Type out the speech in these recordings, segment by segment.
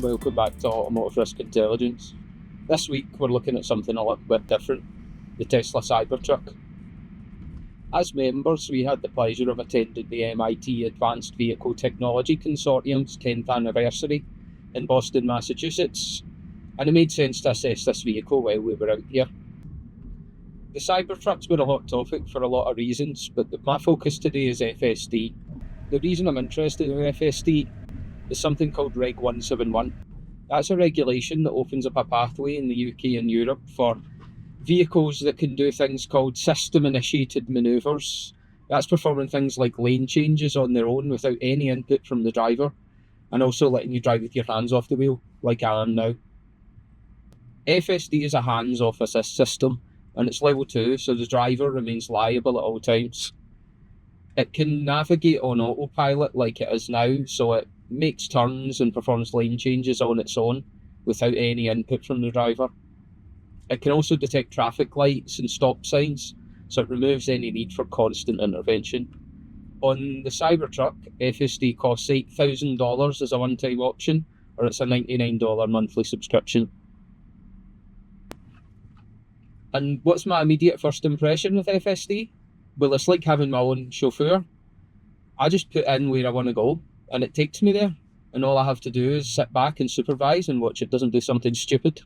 and welcome back to Automotive Risk Intelligence. This week we're looking at something a little bit different, the Tesla Cybertruck. As members, we had the pleasure of attending the MIT Advanced Vehicle Technology Consortium's 10th anniversary in Boston, Massachusetts, and it made sense to assess this vehicle while we were out here. The Cybertruck's been a hot topic for a lot of reasons, but my focus today is FSD. The reason I'm interested in FSD is something called Reg 171. That's a regulation that opens up a pathway in the UK and Europe for vehicles that can do things called system-initiated manoeuvres. That's performing things like lane changes on their own without any input from the driver, and also letting you drive with your hands off the wheel, like I am now. FSD is a hands-off assist system, and it's level 2, so the driver remains liable at all times. It can navigate on autopilot like it is now, so it makes turns and performs lane changes on its own without any input from the driver. It can also detect traffic lights and stop signs, so it removes any need for constant intervention. On the Cybertruck, FSD costs $8,000 as a one-time option, or it's a $99 monthly subscription. And what's my immediate first impression with FSD? Well, it's like having my own chauffeur. I just put in where I want to go, and it takes me there, and all I have to do is sit back and supervise and watch it doesn't do something stupid.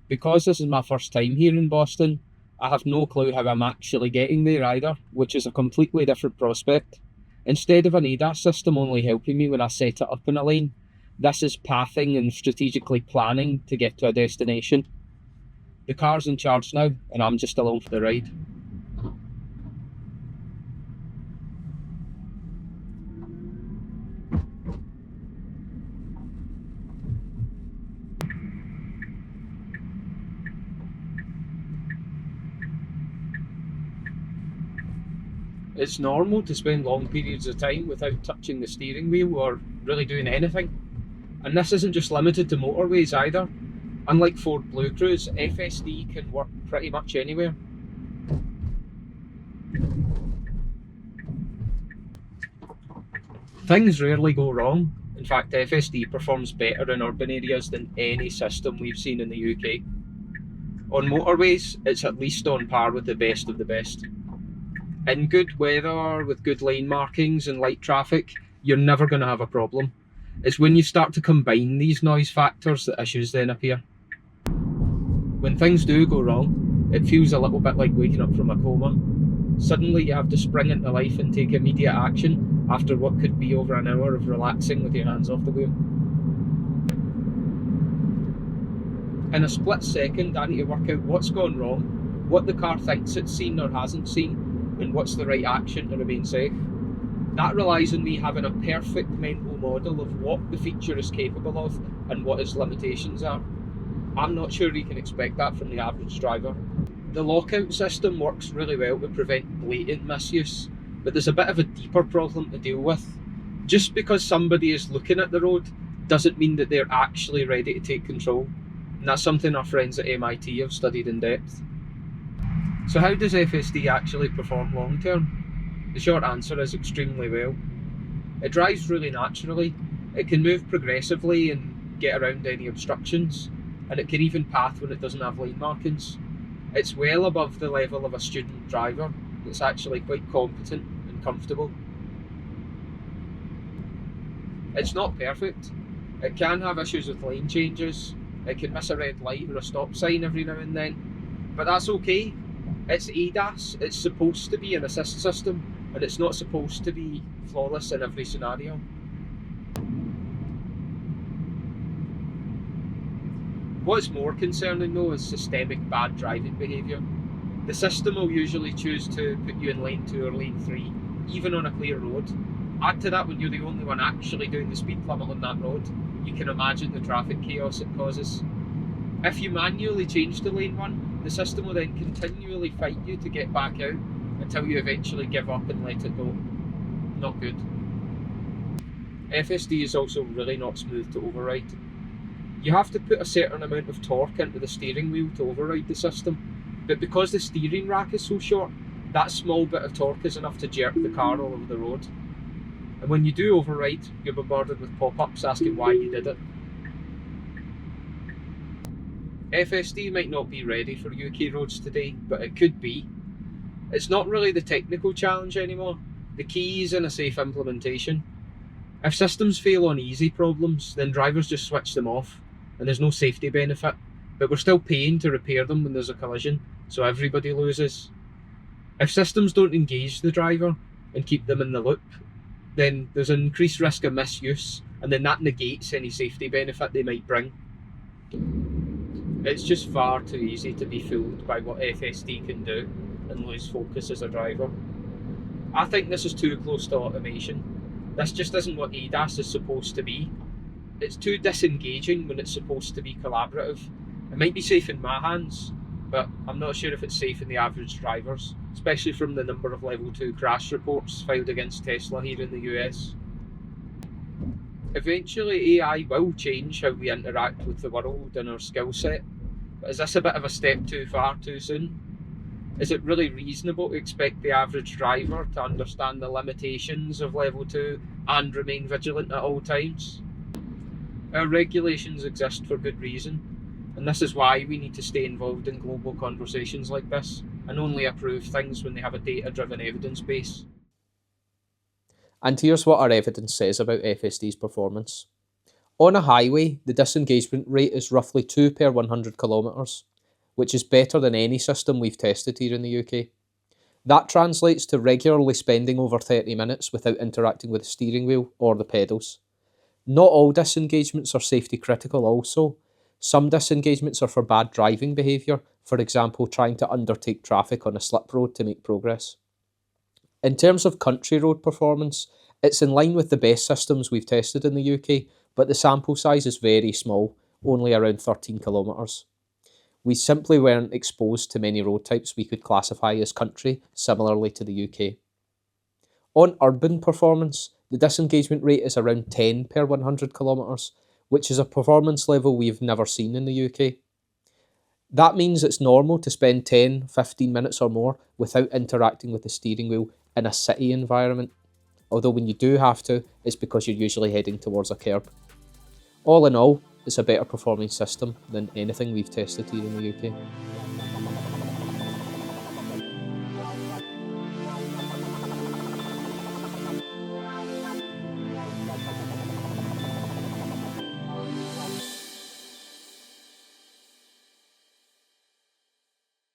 Because this is my first time here in Boston, I have no clue how I'm actually getting there either, which is a completely different prospect. Instead of an ADAS system only helping me when I set it up in a lane, this is pathing and strategically planning to get to a destination. The car's in charge now, and I'm just along for the ride. It's normal to spend long periods of time without touching the steering wheel or really doing anything. And this isn't just limited to motorways either. Unlike Ford Blue Cruise, FSD can work pretty much anywhere. Things rarely go wrong. In fact, FSD performs better in urban areas than any system we've seen in the UK. On motorways, it's at least on par with the best of the best. In good weather, with good lane markings and light traffic, you're never going to have a problem. It's when you start to combine these noise factors that issues then appear. When things do go wrong, it feels a little bit like waking up from a coma. Suddenly you have to spring into life and take immediate action after what could be over an hour of relaxing with your hands off the wheel. In a split second, I need to work out what's gone wrong, what the car thinks it's seen or hasn't seen, and what's the right action to remain safe. That relies on me having a perfect mental model of what the feature is capable of and what its limitations are. I'm not sure you can expect that from the average driver. The lockout system works really well to prevent blatant misuse, but there's a bit of a deeper problem to deal with. Just because somebody is looking at the road doesn't mean that they're actually ready to take control, and that's something our friends at MIT have studied in depth. So how does FSD actually perform long term? The short answer is extremely well. It drives really naturally, it can move progressively and get around any obstructions, and it can even path when it doesn't have lane markings. It's well above the level of a student driver that's actually quite competent and comfortable. It's not perfect. It can have issues with lane changes, it can miss a red light or a stop sign every now and then, but that's okay. It's ADAS, it's supposed to be an assist system, and it's not supposed to be flawless in every scenario. What's more concerning though is systemic bad driving behaviour. The system will usually choose to put you in lane 2 or lane 3, even on a clear road. Add to that when you're the only one actually doing the speed limit on that road, you can imagine the traffic chaos it causes. If you manually change to lane 1, the system will then continually fight you to get back out until you eventually give up and let it go. Not good. FSD is also really not smooth to override. You have to put a certain amount of torque into the steering wheel to override the system, but because the steering rack is so short, that small bit of torque is enough to jerk the car all over the road. And when you do override, you're bombarded with pop-ups asking why you did it. FSD might not be ready for UK roads today, but it could be. It's not really the technical challenge anymore. The key is in a safe implementation. If systems fail on easy problems, then drivers just switch them off, and there's no safety benefit. But we're still paying to repair them when there's a collision, so everybody loses. If systems don't engage the driver and keep them in the loop, then there's an increased risk of misuse, and then that negates any safety benefit they might bring. It's just far too easy to be fooled by what FSD can do and lose focus as a driver. I think this is too close to automation. This just isn't what ADAS is supposed to be. It's too disengaging when it's supposed to be collaborative. It might be safe in my hands, but I'm not sure if it's safe in the average drivers, especially from the number of level 2 crash reports filed against Tesla here in the US. Eventually AI will change how we interact with the world and our skill set, but is this a bit of a step too far too soon? Is it really reasonable to expect the average driver to understand the limitations of level 2 and remain vigilant at all times? Our regulations exist for good reason, and this is why we need to stay involved in global conversations like this and only approve things when they have a data-driven evidence base. And here's what our evidence says about FSD's performance. On a highway, the disengagement rate is roughly 2 per 100 kilometres, which is better than any system we've tested here in the UK. That translates to regularly spending over 30 minutes without interacting with the steering wheel or the pedals. Not all disengagements are safety critical also. Some disengagements are for bad driving behaviour, for example trying to undertake traffic on a slip road to make progress. In terms of country road performance, it's in line with the best systems we've tested in the UK, but the sample size is very small, only around 13 kilometres. We simply weren't exposed to many road types we could classify as country, similarly to the UK. On urban performance, the disengagement rate is around 10 per 100 kilometres, which is a performance level we've never seen in the UK. That means it's normal to spend 10-15 minutes or more without interacting with the steering wheel in a city environment, although when you do have to, it's because you're usually heading towards a curb. All in all, it's a better performing system than anything we've tested here in the UK.